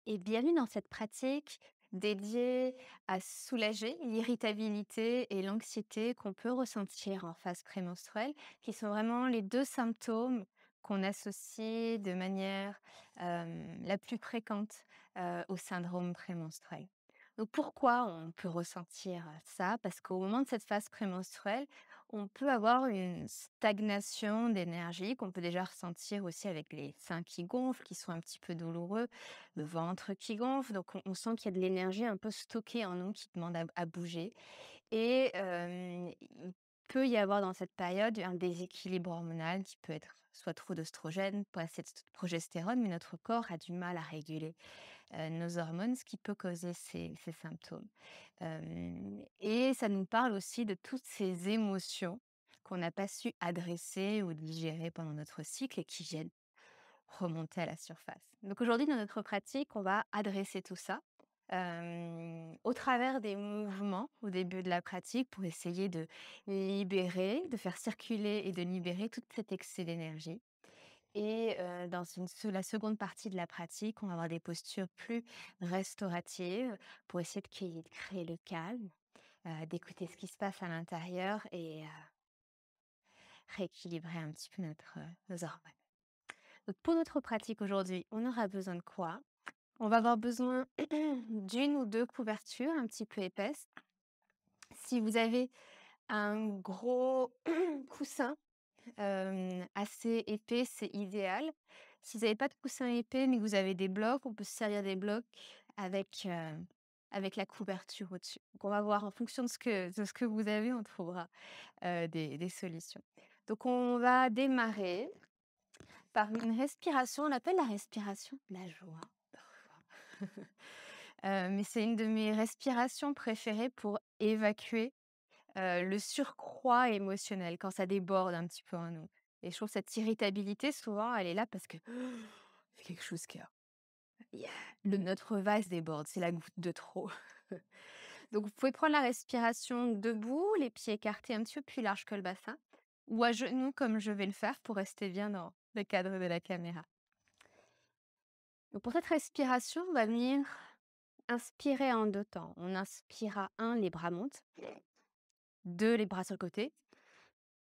et bienvenue dans cette pratique dédiée à soulager l'irritabilité et l'anxiété qu'on peut ressentir en phase prémenstruelle, qui sont vraiment les deux symptômes qu'on associe de manière la plus fréquente au syndrome prémenstruel. Donc pourquoi on peut ressentir ça? Parce qu'au moment de cette phase prémenstruelle, on peut avoir une stagnation d'énergie qu'on peut déjà ressentir aussi avec les seins qui gonflent, qui sont un petit peu douloureux, le ventre qui gonfle. Donc, on sent qu'il y a de l'énergie un peu stockée en nous qui demande à bouger. Et il peut y avoir dans cette période un déséquilibre hormonal qui peut être soit trop d'oestrogène, pas assez de progestérone, mais notre corps a du mal à réguler nos hormones, ce qui peut causer ces symptômes. Et ça nous parle aussi de toutes ces émotions qu'on n'a pas su adresser ou digérer pendant notre cycle et qui viennent remonter à la surface. Donc aujourd'hui, dans notre pratique, on va adresser tout ça au travers des mouvements au début de la pratique pour essayer de libérer, de faire circuler et de libérer tout cet excès d'énergie. Et dans la seconde partie de la pratique, on va avoir des postures plus restauratives pour essayer de créer le calme, d'écouter ce qui se passe à l'intérieur et rééquilibrer un petit peu nos hormones. Donc pour notre pratique aujourd'hui, on aura besoin de quoi? On va avoir besoin d'une ou deux couvertures un petit peu épaisses. Si vous avez un gros coussin assez épais, c'est idéal. Si vous n'avez pas de coussin épais, mais que vous avez des blocs, on peut se servir des blocs avec la couverture au-dessus. Donc on va voir en fonction de ce que vous avez, on trouvera des solutions. Donc on va démarrer par une respiration, on l'appelle la respiration de la joie parfois. Mais c'est une de mes respirations préférées pour évacuer le surcroît émotionnel, quand ça déborde un petit peu en nous. Et je trouve cette irritabilité, souvent, elle est là parce que c'est quelque chose qui a yeah, notre vase déborde, c'est la goutte de trop. Donc vous pouvez prendre la respiration debout, les pieds écartés un petit peu plus large que le bassin, ou à genoux comme je vais le faire pour rester bien dans le cadre de la caméra. Donc pour cette respiration, on va venir inspirer en 2 temps. On inspire à 1, les bras montent, 2, les bras sur le côté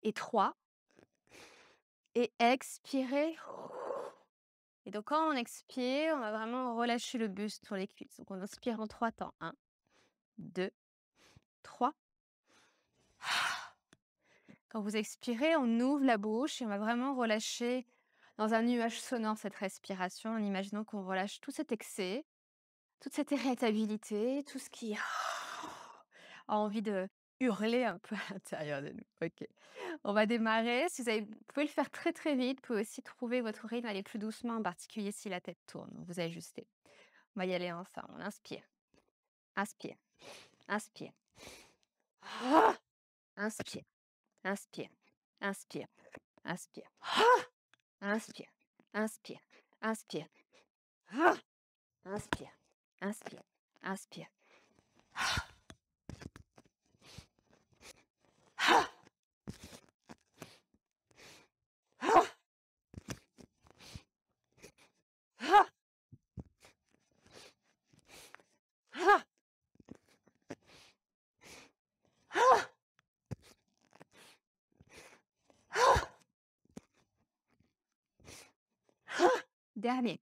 et 3 et expirer. Et donc quand on expire, on va vraiment relâcher le buste sur les cuisses. Donc on inspire en 3 temps. 1, 2, 3. Quand vous expirez, on ouvre la bouche et on va vraiment relâcher dans un nuage sonore cette respiration en imaginant qu'on relâche tout cet excès, toute cette irritabilité, tout ce qui a envie de hurler un peu à l'intérieur de nous. OK. On va démarrer. Si vous pouvez le faire très, très vite. Vous pouvez aussi trouver votre rythme, aller plus doucement, en particulier si la tête tourne. Donc vous ajustez. On va y aller ensemble. On inspire, inspire, inspire. Ah! Inspire, inspire, inspire, inspire. Ah! Inspire, inspire, inspire. Ah! Inspire, inspire, inspire. Ah! Ah! Ah! Ah! Ah! Ah! Ah! Dernier.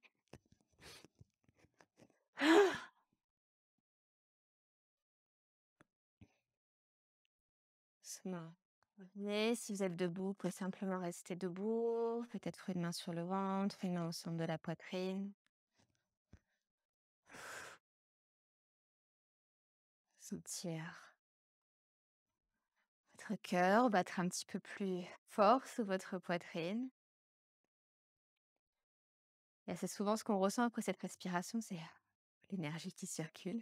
Ah! Doucement. Revenez. Si vous êtes debout, vous pouvez simplement rester debout. Peut-être une main sur le ventre, une main au centre de la poitrine. Sentir votre cœur battre un petit peu plus fort sous votre poitrine. Et c'est souvent ce qu'on ressent après cette respiration, c'est l'énergie qui circule.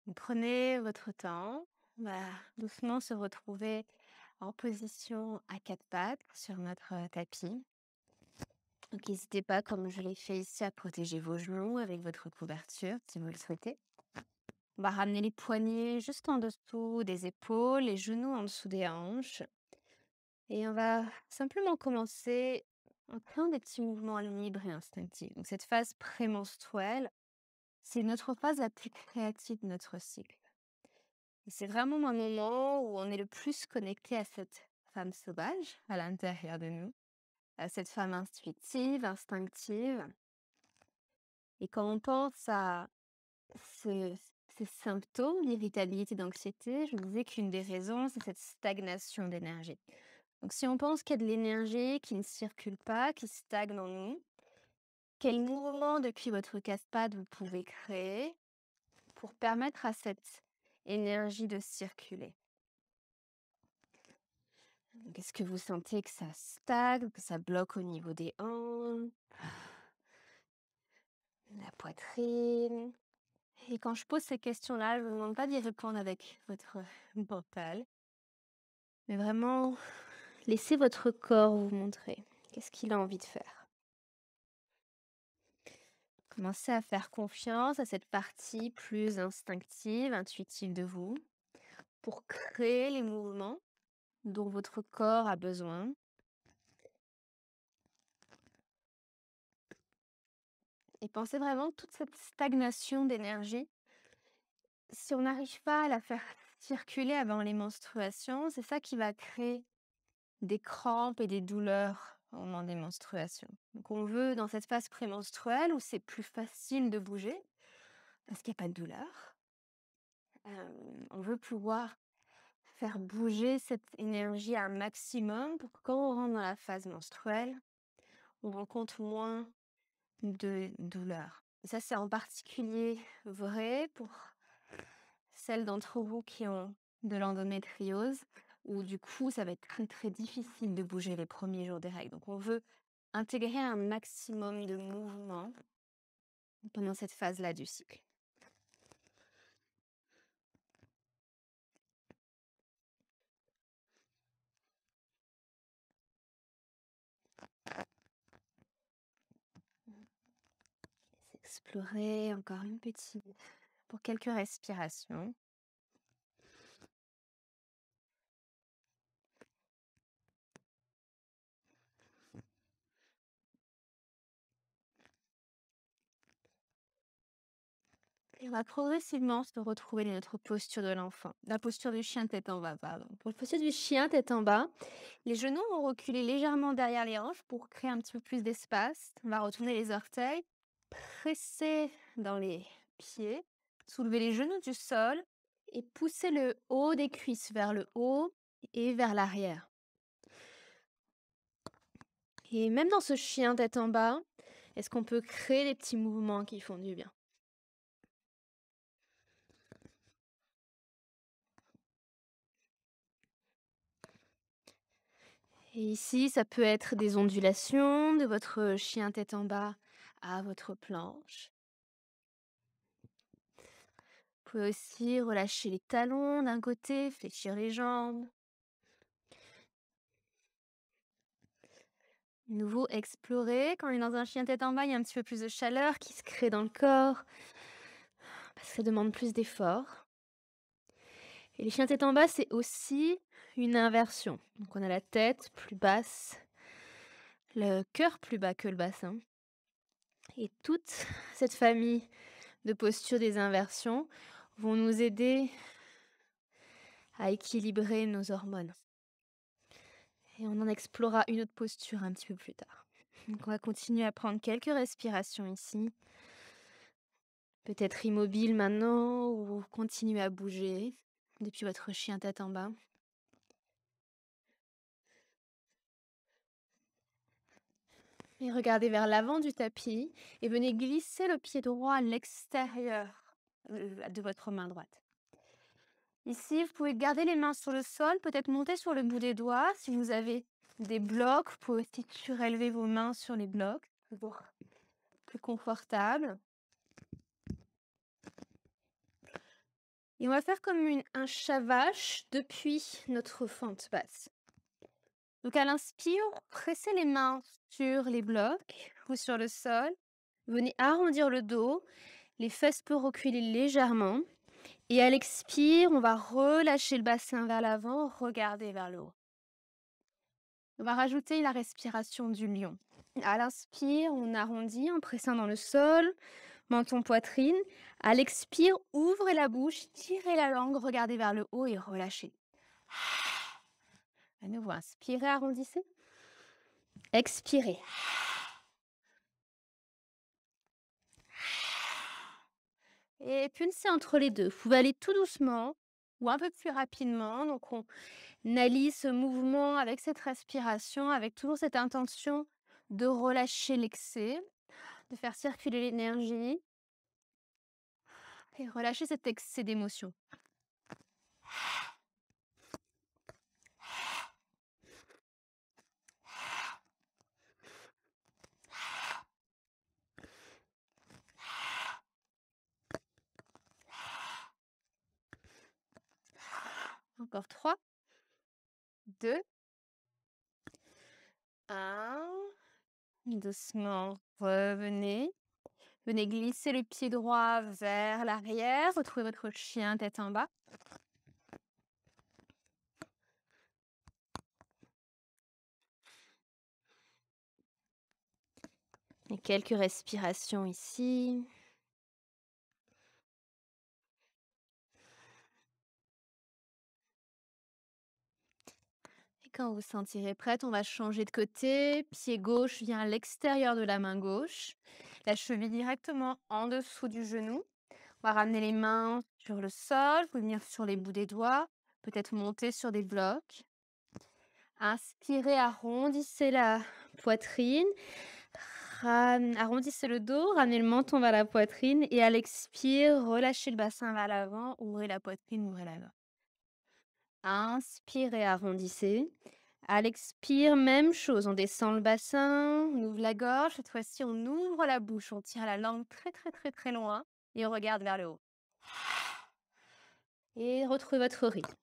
Vous prenez votre temps. On va doucement se retrouver en position à quatre pattes sur notre tapis. Donc n'hésitez pas, comme je l'ai fait ici, à protéger vos genoux avec votre couverture si vous le souhaitez. On va ramener les poignets juste en dessous des épaules, les genoux en dessous des hanches. Et on va simplement commencer en créant des petits mouvements libres et instinctifs. Donc cette phase prémenstruelle, c'est notre phase la plus créative de notre cycle. Et c'est vraiment un moment où on est le plus connecté à cette femme sauvage à l'intérieur de nous, à cette femme intuitive, instinctive. Et quand on pense à ce- ces symptômes d'irritabilité, d'anxiété, je vous disais qu'une des raisons, c'est cette stagnation d'énergie. Donc si on pense qu'il y a de l'énergie qui ne circule pas, qui stagne en nous, quel mouvement depuis votre casse-patte vous pouvez créer pour permettre à cette énergie de circuler? Donc, est-ce que vous sentez que ça stagne, que ça bloque au niveau des hanches, la poitrine? Et quand je pose ces questions-là, je ne vous demande pas d'y répondre avec votre mental, mais vraiment laissez votre corps vous montrer. Qu'est-ce qu'il a envie de faire? Commencez à faire confiance à cette partie plus instinctive, intuitive de vous pour créer les mouvements dont votre corps a besoin. Et pensez vraiment toute cette stagnation d'énergie. Si on n'arrive pas à la faire circuler avant les menstruations, c'est ça qui va créer des crampes et des douleurs au moment des menstruations. Donc on veut, dans cette phase prémenstruelle où c'est plus facile de bouger, parce qu'il n'y a pas de douleur, on veut pouvoir faire bouger cette énergie à un maximum pour que quand on rentre dans la phase menstruelle, on rencontre moins de douleur. Et ça, c'est en particulier vrai pour celles d'entre vous qui ont de l'endométriose, où du coup, ça va être très très difficile de bouger les premiers jours des règles. Donc, on veut intégrer un maximum de mouvement pendant cette phase-là du cycle. Explorer encore une petite pour quelques respirations. Et on va progressivement se retrouver dans notre posture de l'enfant. La posture du chien tête en bas, pardon. Pour la posture du chien tête en bas, les genoux vont reculer légèrement derrière les hanches pour créer un petit peu plus d'espace. On va retourner les orteils, presser dans les pieds, soulever les genoux du sol et pousser le haut des cuisses vers le haut et vers l'arrière. Et même dans ce chien tête en bas, est-ce qu'on peut créer des petits mouvements qui font du bien? Et ici, ça peut être des ondulations de votre chien tête en bas à votre planche. Vous pouvez aussi relâcher les talons d'un côté, fléchir les jambes. De nouveau, explorer. Quand on est dans un chien tête en bas, il y a un petit peu plus de chaleur qui se crée dans le corps, parce que ça demande plus d'efforts. Et les chiens tête en bas, c'est aussi une inversion. Donc on a la tête plus basse, le cœur plus bas que le bassin. Et toute cette famille de postures des inversions vont nous aider à équilibrer nos hormones. Et on en explorera une autre posture un petit peu plus tard. Donc on va continuer à prendre quelques respirations ici. Peut-être immobile maintenant ou continuer à bouger depuis votre chien tête en bas. Et regardez vers l'avant du tapis et venez glisser le pied droit à l'extérieur de votre main droite. Ici, vous pouvez garder les mains sur le sol, peut-être monter sur le bout des doigts. Si vous avez des blocs, vous pouvez aussi surélever vos mains sur les blocs, toujours plus confortable. Et on va faire comme un chat-vache depuis notre fente basse. Donc à l'inspire, pressez les mains sur les blocs ou sur le sol. Venez arrondir le dos. Les fesses peuvent reculer légèrement. Et à l'expire, on va relâcher le bassin vers l'avant, regarder vers le haut. On va rajouter la respiration du lion. À l'inspire, on arrondit en pressant dans le sol, menton, poitrine. À l'expire, ouvrez la bouche, tirez la langue, regardez vers le haut et relâchez. À nouveau, inspirez, arrondissez. Expirez. Et pulsez entre les deux. Vous pouvez aller tout doucement ou un peu plus rapidement. Donc, on allie ce mouvement avec cette respiration, avec toujours cette intention de relâcher l'excès, de faire circuler l'énergie et relâcher cet excès d'émotion. Encore 3, 2, 1. Doucement, revenez. Venez glisser le pied droit vers l'arrière. Retrouvez votre chien tête en bas. Et quelques respirations ici. Et quand vous vous sentirez prête, on va changer de côté. Pied gauche vient à l'extérieur de la main gauche. La cheville directement en dessous du genou. On va ramener les mains sur le sol. Vous pouvez venir sur les bouts des doigts. Peut-être monter sur des blocs. Inspirez, arrondissez la poitrine. Arrondissez le dos, ramenez le menton vers la poitrine et à l'expire, relâchez le bassin vers l'avant, ouvrez la poitrine, ouvrez la gorge. Inspirez, arrondissez. À l'expire, même chose, on descend le bassin, on ouvre la gorge. Cette fois-ci, on ouvre la bouche, on tire la langue très très très très loin et on regarde vers le haut. Et retrouvez votre rythme.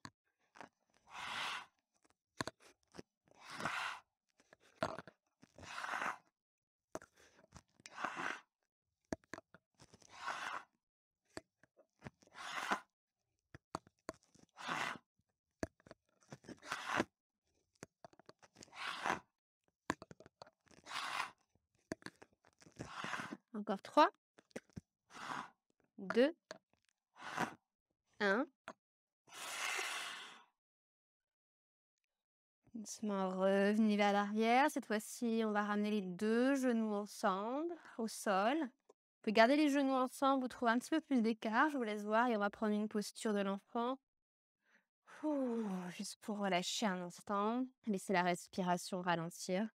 Encore 3, 2, 1. Doucement, revenez vers l'arrière. Cette fois-ci, on va ramener les deux genoux ensemble au sol. Vous pouvez garder les genoux ensemble, vous trouvez un petit peu plus d'écart. Je vous laisse voir et on va prendre une posture de l'enfant. Juste pour relâcher un instant. Laissez la respiration ralentir.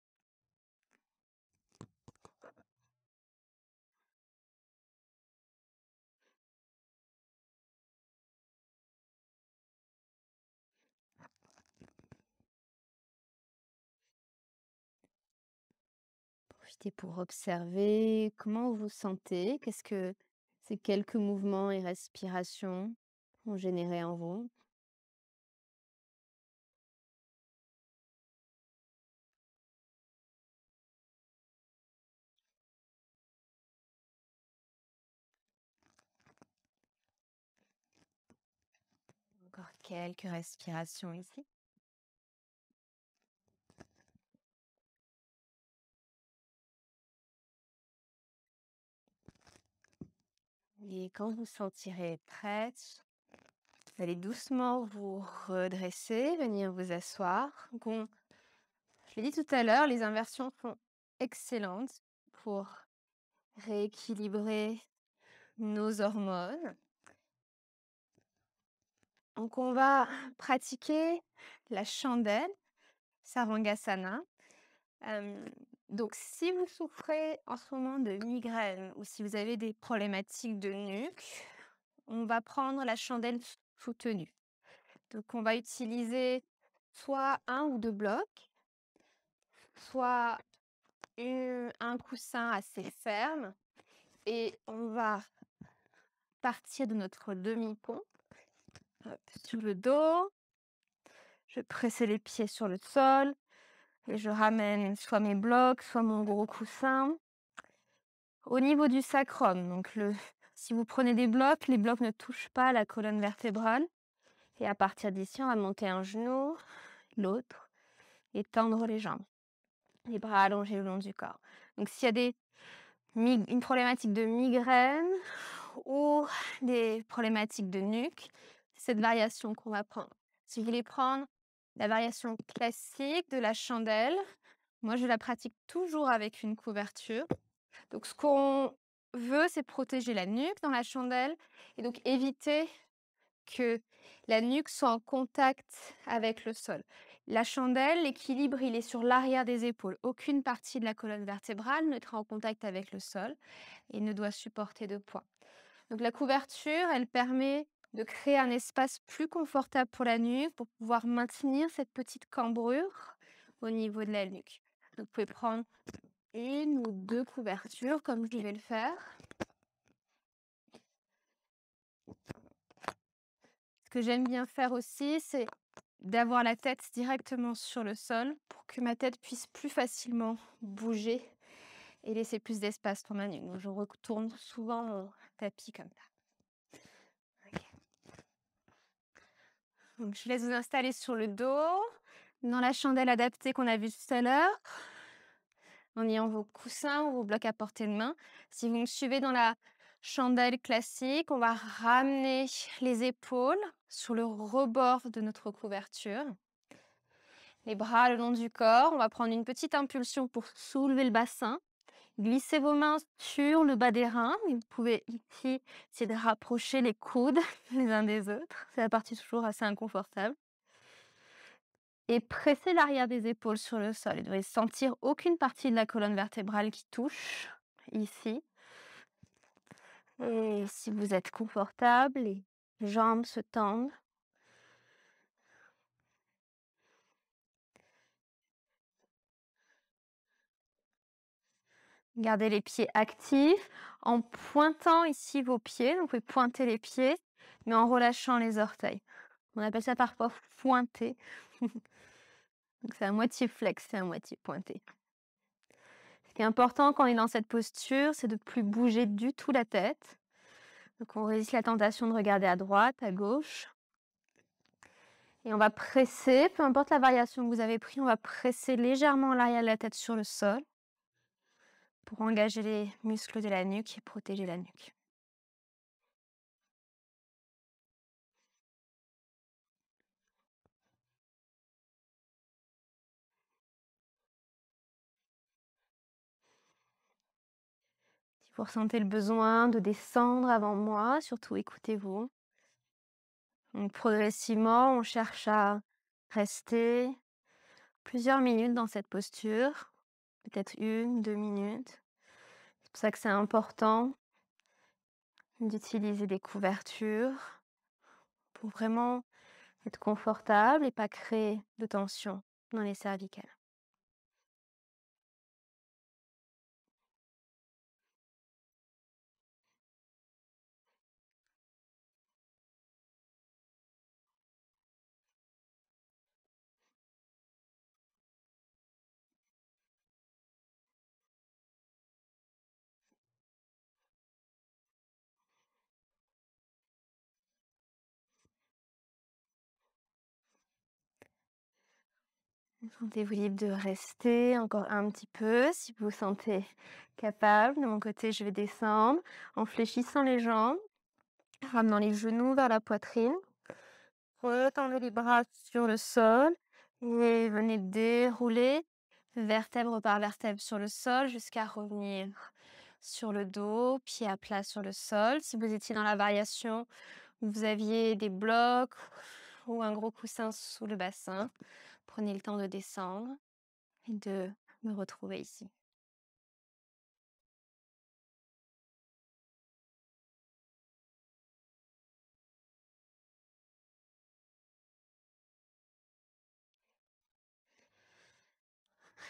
Profitez pour observer comment vous vous sentez. Qu'est-ce que ces quelques mouvements et respirations ont généré en vous. Encore quelques respirations ici. Et quand vous sentirez prête, allez doucement vous redresser, venir vous asseoir. Je l'ai dit tout à l'heure, les inversions sont excellentes pour rééquilibrer nos hormones. Donc, on va pratiquer la chandelle, Sarvangasana. Euh, donc, si vous souffrez en ce moment de migraine ou si vous avez des problématiques de nuque, on va prendre la chandelle soutenue. Donc, on va utiliser soit un ou deux blocs, soit un coussin assez ferme et on va partir de notre demi-pont sur le dos. Je presse les pieds sur le sol et je ramène soit mes blocs, soit mon gros coussin au niveau du sacrum. Donc, le Si vous prenez des blocs, les blocs ne touchent pas la colonne vertébrale. Et à partir d'ici, on va monter un genou, l'autre, et tendre les jambes. Les bras allongés le long du corps. Donc s'il y a une problématique de migraine ou des problématiques de nuque, c'est cette variation qu'on va prendre. Si vous voulez prendre la variation classique de la chandelle, moi je la pratique toujours avec une couverture. Donc ce qu'on veut, c'est protéger la nuque dans la chandelle et donc éviter que la nuque soit en contact avec le sol. La chandelle, l'équilibre, il est sur l'arrière des épaules. Aucune partie de la colonne vertébrale ne sera en contact avec le sol et ne doit supporter de poids. Donc la couverture, elle permet de créer un espace plus confortable pour la nuque pour pouvoir maintenir cette petite cambrure au niveau de la nuque. Donc, vous pouvez prendre une ou deux couvertures comme je vais le faire. Ce que j'aime bien faire aussi, c'est d'avoir la tête directement sur le sol pour que ma tête puisse plus facilement bouger et laisser plus d'espace pour ma nuque. Donc, je retourne souvent mon tapis comme ça. Ok. Donc, je laisse vous installer sur le dos, dans la chandelle adaptée qu'on a vue tout à l'heure, en ayant vos coussins ou vos blocs à portée de main. Si vous me suivez dans la chandelle classique, on va ramener les épaules sur le rebord de notre couverture. Les bras le long du corps. On va prendre une petite impulsion pour soulever le bassin. Glissez vos mains sur le bas des reins. Vous pouvez ici essayer de rapprocher les coudes les uns des autres. C'est la partie toujours assez inconfortable. Et pressez l'arrière des épaules sur le sol. Vous ne devez sentir aucune partie de la colonne vertébrale qui touche ici. Et si vous êtes confortable, les jambes se tendent. Gardez les pieds actifs en pointant ici vos pieds. Donc, vous pouvez pointer les pieds, mais en relâchant les orteils. On appelle ça parfois pointer. Donc, c'est à moitié flex, c'est à moitié pointé. Ce qui est important quand on est dans cette posture, c'est de ne plus bouger du tout la tête. Donc, on résiste la tentation de regarder à droite, à gauche. Et on va presser, peu importe la variation que vous avez prise, on va presser légèrement l'arrière de la tête sur le sol pour engager les muscles de la nuque et protéger la nuque. Si vous ressentez le besoin de descendre avant moi, surtout écoutez-vous. Donc progressivement, on cherche à rester plusieurs minutes dans cette posture, peut-être 1, 2 minutes. C'est pour ça que c'est important d'utiliser des couvertures pour vraiment être confortable et pas créer de tension dans les cervicales. Sentez-vous libre de rester encore un petit peu si vous vous sentez capable. De mon côté, je vais descendre en fléchissant les jambes, ramenant les genoux vers la poitrine. Retendez les bras sur le sol et venez dérouler vertèbre par vertèbre sur le sol jusqu'à revenir sur le dos, pied à plat sur le sol. Si vous étiez dans la variation où vous aviez des blocs ou un gros coussin sous le bassin, prenez le temps de descendre et de me retrouver ici.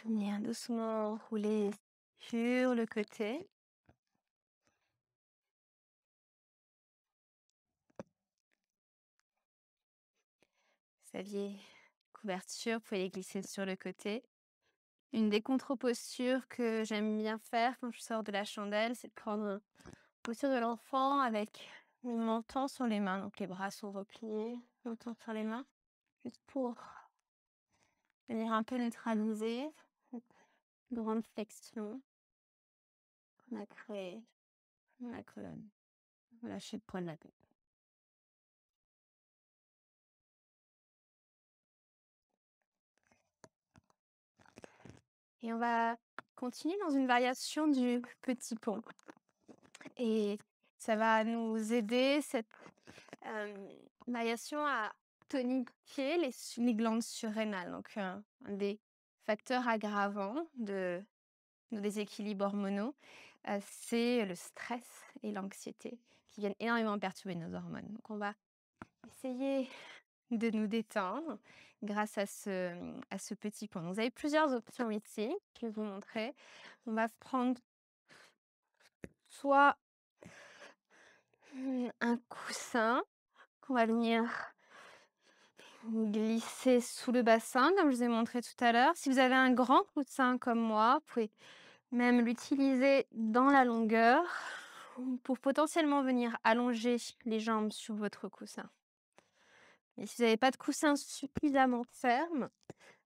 Bien doucement rouler sur le côté. Vous aviez couverture, vous pouvez les glisser sur le côté. Une des contre-postures que j'aime bien faire quand je sors de la chandelle, c'est de prendre Posture de l'enfant avec le menton sur les mains, donc les bras sont repliés, menton sur les mains, juste pour venir un peu neutraliser cette grande flexion qu'on a créée dans la colonne. Lâcher le poids de la tête. Et on va continuer dans une variation du petit pont. Et ça va nous aider, cette variation, à tonifier les glandes surrénales. Donc, un des facteurs aggravants de nos déséquilibres hormonaux, c'est le stress et l'anxiété qui viennent énormément perturber nos hormones. Donc, on va essayer de nous détendre grâce à ce petit pont. Vous avez plusieurs options ici, je vais vous montrer. On va prendre soit un coussin qu'on va venir glisser sous le bassin, comme je vous ai montré tout à l'heure. Si vous avez un grand coussin comme moi, vous pouvez même l'utiliser dans la longueur pour potentiellement venir allonger les jambes sur votre coussin. Et si vous n'avez pas de coussin suffisamment ferme,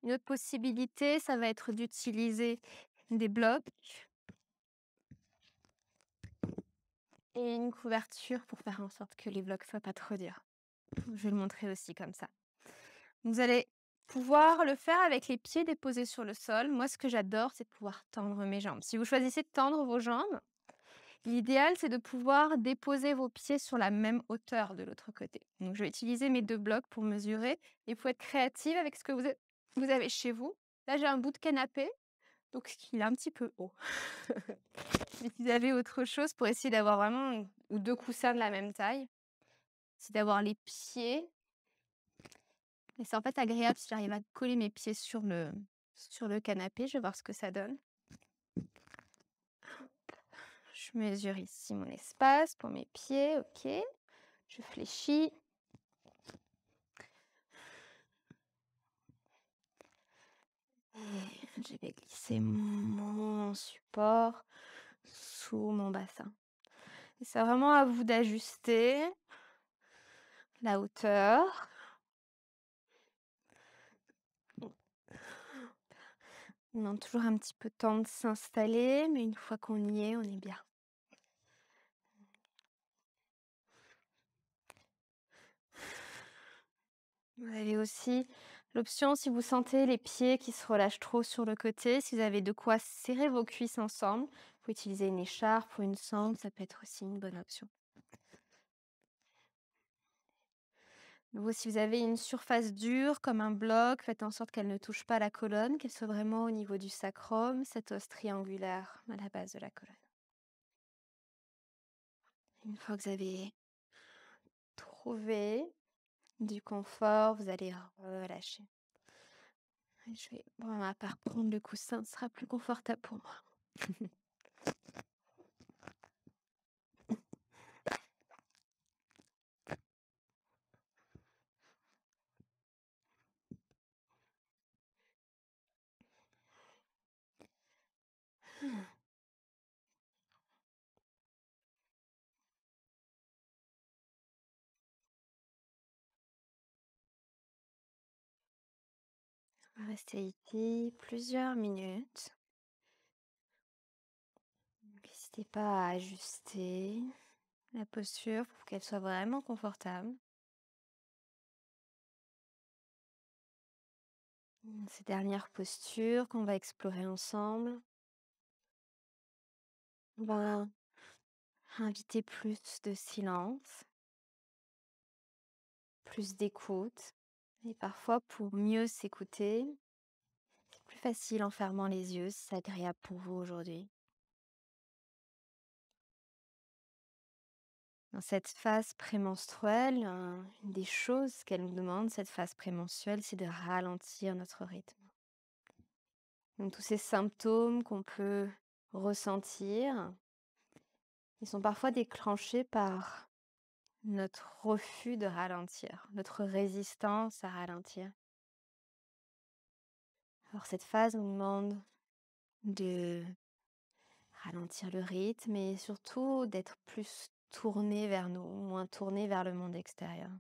une autre possibilité, ça va être d'utiliser des blocs et une couverture pour faire en sorte que les blocs ne soient pas trop durs. Je vais le montrer aussi comme ça. Vous allez pouvoir le faire avec les pieds déposés sur le sol. Moi, ce que j'adore, c'est de pouvoir tendre mes jambes. Si vous choisissez de tendre vos jambes, l'idéal, c'est de pouvoir déposer vos pieds sur la même hauteur de l'autre côté. Donc, je vais utiliser mes 2 blocs pour mesurer et pour être créative avec ce que vous avez chez vous. Là, j'ai un bout de canapé, donc il est un petit peu haut. Mais si vous avez autre chose pour essayer d'avoir vraiment ou 2 coussins de la même taille, c'est d'avoir les pieds. Et c'est en fait agréable si j'arrive à coller mes pieds sur le canapé. Je vais voir ce que ça donne. Je mesure ici mon espace pour mes pieds, ok. Je fléchis. Et je vais glisser mon support sous mon bassin. Et c'est vraiment à vous d'ajuster la hauteur. On demande toujours un petit peu de temps de s'installer, mais une fois qu'on y est, on est bien. Vous avez aussi l'option, si vous sentez les pieds qui se relâchent trop sur le côté, si vous avez de quoi serrer vos cuisses ensemble, vous pouvez utiliser une écharpe ou une sangle, ça peut être aussi une bonne option. Vous, si vous avez une surface dure comme un bloc, faites en sorte qu'elle ne touche pas la colonne, qu'elle soit vraiment au niveau du sacrum, cette os triangulaire à la base de la colonne. Une fois que vous avez trouvé du confort, vous allez relâcher. Et je vais, pour ma part, prendre le coussin, ce sera plus confortable pour moi. On va rester ici plusieurs minutes. N'hésitez pas à ajuster la posture pour qu'elle soit vraiment confortable. Ces dernières postures qu'on va explorer ensemble, on va inviter plus de silence, plus d'écoute. Et parfois, pour mieux s'écouter, c'est plus facile en fermant les yeux si c'est agréable pour vous aujourd'hui. Dans cette phase prémenstruelle, une des choses qu'elle nous demande, cette phase prémenstruelle, c'est de ralentir notre rythme. Donc, tous ces symptômes qu'on peut ressentir, ils sont parfois déclenchés par notre refus de ralentir, notre résistance à ralentir. Alors, cette phase nous demande de ralentir le rythme et surtout d'être plus tourné vers nous, moins tourné vers le monde extérieur.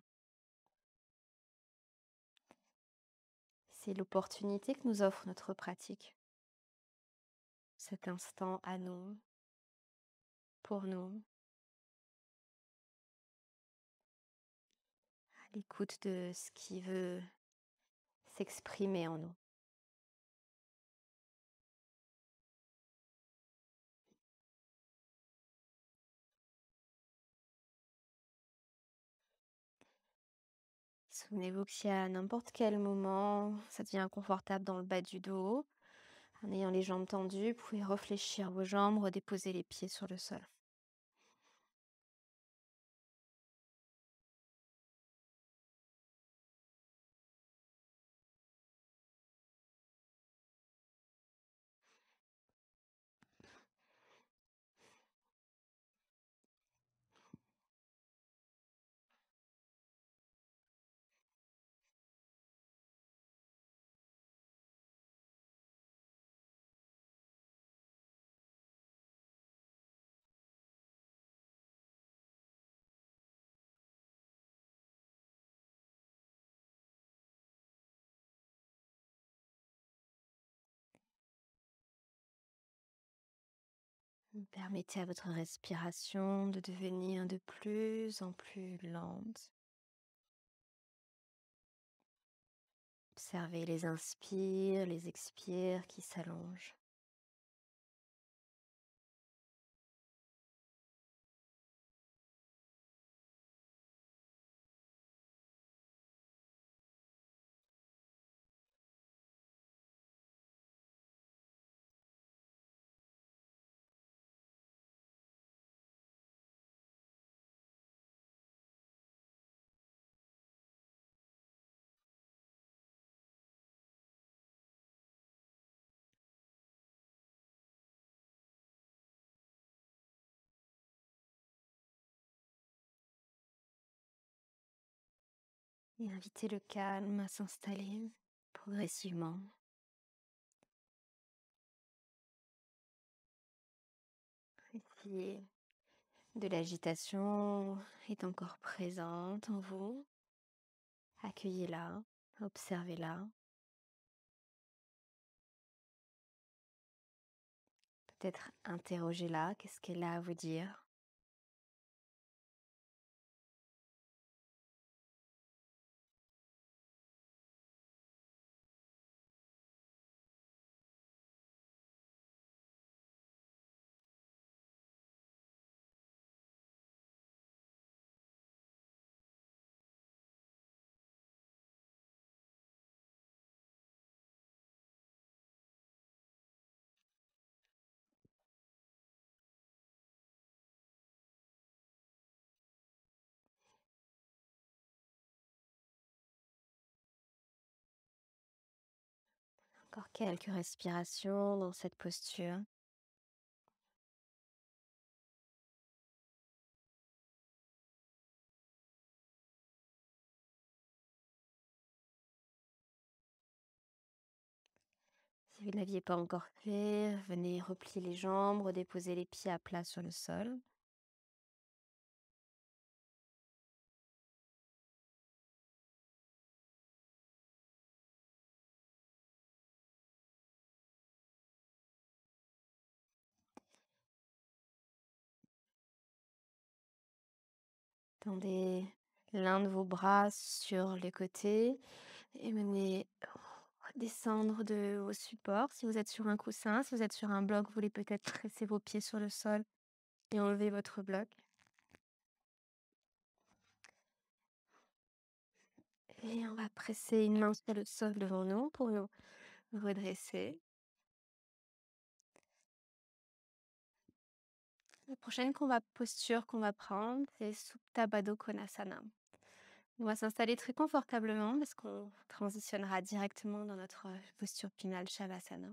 C'est l'opportunité que nous offre notre pratique, cet instant à nous, pour nous, à l'écoute de ce qui veut s'exprimer en nous. Souvenez-vous que si à n'importe quel moment ça devient inconfortable dans le bas du dos, en ayant les jambes tendues, vous pouvez réfléchir vos jambes, redéposer les pieds sur le sol. Permettez à votre respiration de devenir de plus en plus lente. Observez les inspires, les expires qui s'allongent. Et invitez le calme à s'installer progressivement. Et si de l'agitation est encore présente en vous, accueillez-la, observez-la. Peut-être interrogez-la, qu'est-ce qu'elle a à vous dire? Encore quelques respirations dans cette posture. Si vous ne l'aviez pas encore fait, venez replier les jambes, redéposer les pieds à plat sur le sol. Tendez l'un de vos bras sur les côtés et venez descendre de vos supports. Si vous êtes sur un coussin, si vous êtes sur un bloc, vous voulez peut-être presser vos pieds sur le sol et enlever votre bloc. Et on va presser une main sur le sol devant nous pour nous redresser. La prochaine posture qu'on va prendre, c'est Supta Baddha Konasana. On va s'installer très confortablement parce qu'on transitionnera directement dans notre posture finale Shavasana.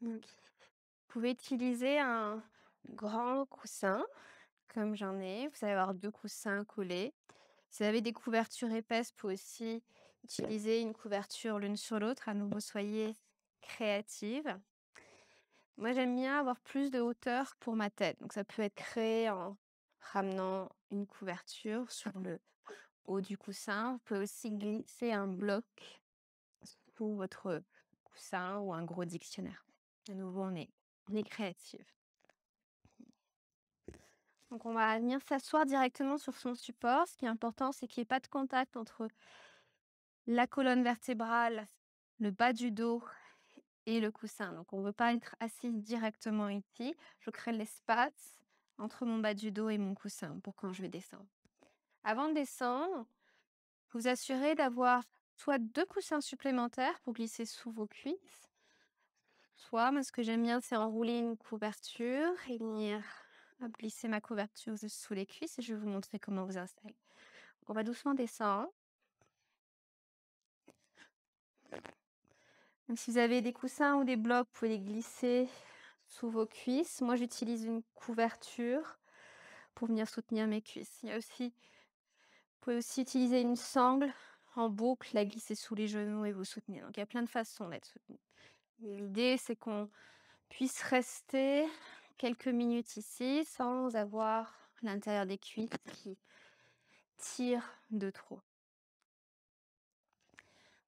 Donc, vous pouvez utiliser un grand coussin, comme j'en ai. Vous allez avoir deux coussins collés. Si vous avez des couvertures épaisses, vous pouvez aussi utiliser une couverture l'une sur l'autre. À nouveau, soyez créative. Moi, j'aime bien avoir plus de hauteur pour ma tête. Donc, ça peut être créé en ramenant une couverture sur le haut du coussin. Vous pouvez aussi glisser un bloc sous votre coussin ou un gros dictionnaire. À nouveau, on est créative. Donc, on va venir s'asseoir directement sur son support. Ce qui est important, c'est qu'il n'y ait pas de contact entre la colonne vertébrale, le bas du dos et le coussin. Donc, on ne veut pas être assis directement ici. Je crée l'espace entre mon bas du dos et mon coussin pour quand je vais descendre. Avant de descendre, vous assurez d'avoir soit 2 coussins supplémentaires pour glisser sous vos cuisses, soit, moi, ce que j'aime bien, c'est enrouler une couverture et venir glisser ma couverture sous les cuisses et je vais vous montrer comment vous installer. On va doucement descendre. Donc, si vous avez des coussins ou des blocs, vous pouvez les glisser sous vos cuisses. Moi, j'utilise une couverture pour venir soutenir mes cuisses. Vous pouvez aussi utiliser une sangle en boucle, la glisser sous les genoux et vous soutenir. Donc, il y a plein de façons d'être soutenu. L'idée, c'est qu'on puisse rester quelques minutes ici sans avoir l'intérieur des cuisses qui tire de trop.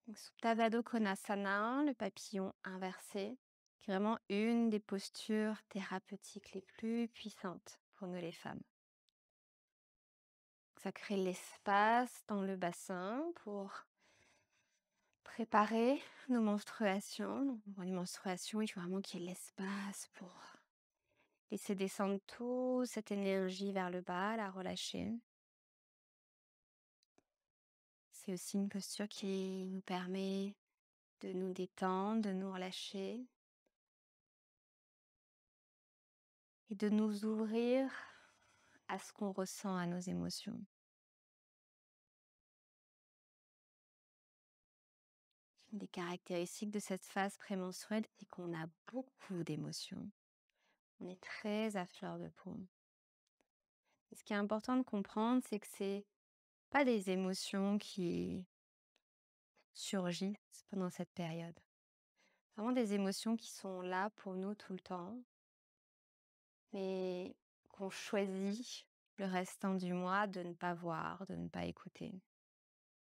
Donc, Supta Konasana, le papillon inversé, qui est vraiment une des postures thérapeutiques les plus puissantes pour nous les femmes. Ça crée l'espace dans le bassin pour préparer nos menstruations. Donc, pour les menstruations, il faut vraiment qu'il y ait l'espace pour laisser descendre toute cette énergie vers le bas, la relâcher. C'est aussi une posture qui nous permet de nous détendre, de nous relâcher et de nous ouvrir à ce qu'on ressent, à nos émotions. Une des caractéristiques de cette phase prémenstruelle, c'est qu'on a beaucoup d'émotions. On est très à fleur de peau. Et ce qui est important de comprendre, c'est que c'est pas des émotions qui surgissent pendant cette période. Vraiment des émotions qui sont là pour nous tout le temps, mais qu'on choisit le restant du mois de ne pas voir, de ne pas écouter.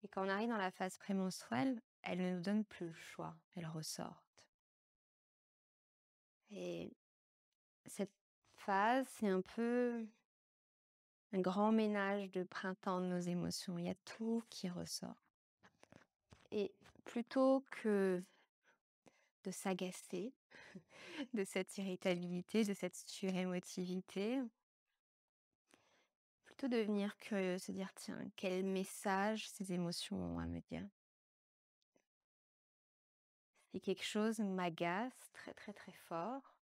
Et quand on arrive dans la phase prémenstruelle, elles ne nous donnent plus le choix, elles ressortent. Et cette phase, c'est un peu un grand ménage de printemps de nos émotions. Il y a tout qui ressort. Et plutôt que de s'agacer de cette irritabilité, de cette surémotivité, plutôt devenir curieux, se dire, tiens, quel message ces émotions ont à me dire. Si quelque chose m'agace très très très fort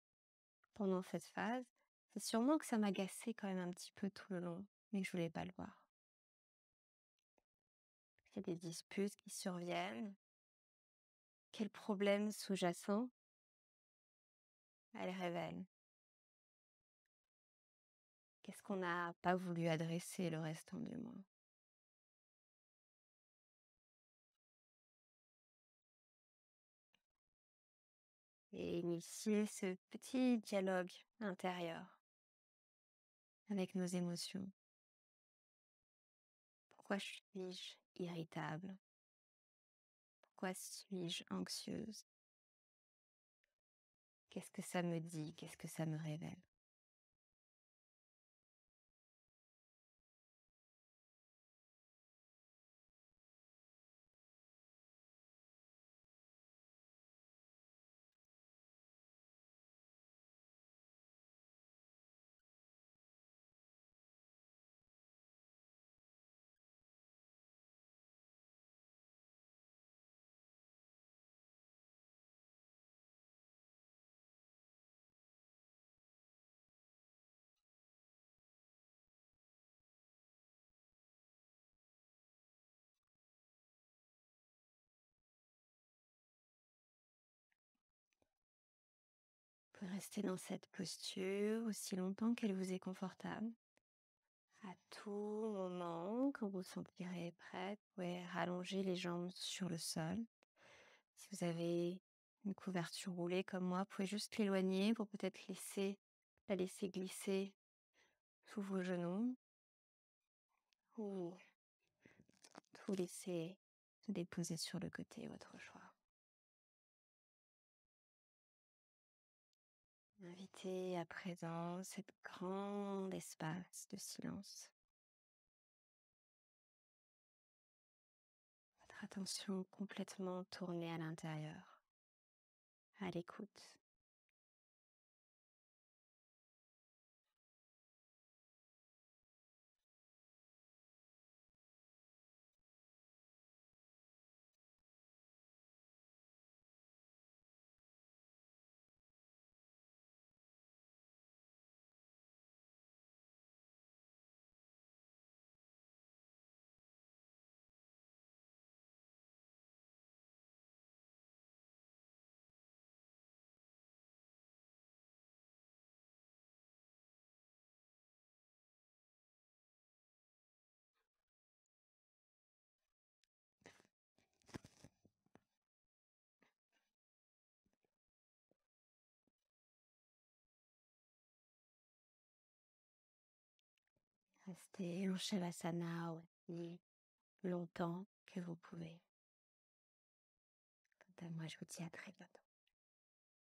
pendant cette phase, c'est sûrement que ça m'agaçait quand même un petit peu tout le long, mais que je voulais pas le voir. Il y a des disputes qui surviennent. Quel problème sous-jacent elles révèlent? Qu'est-ce qu'on n'a pas voulu adresser le restant du mois? Et initier ce petit dialogue intérieur avec nos émotions. Pourquoi suis-je irritable? Pourquoi suis-je anxieuse? Qu'est-ce que ça me dit? Qu'est-ce que ça me révèle? Vous pouvez rester dans cette posture aussi longtemps qu'elle vous est confortable. À tout moment, quand vous vous sentirez prête, vous pouvez rallonger les jambes sur le sol. Si vous avez une couverture roulée comme moi. Vous pouvez juste l'éloigner pour peut-être la laisser glisser sous vos genoux ou tout laisser se déposer sur le côté, votre choix. Invitez à présent cet grand espace de silence. Votre attention complètement tournée à l'intérieur, à l'écoute. Restez en Shavasana aussi longtemps que vous pouvez. Quant à moi, je vous dis à très bientôt.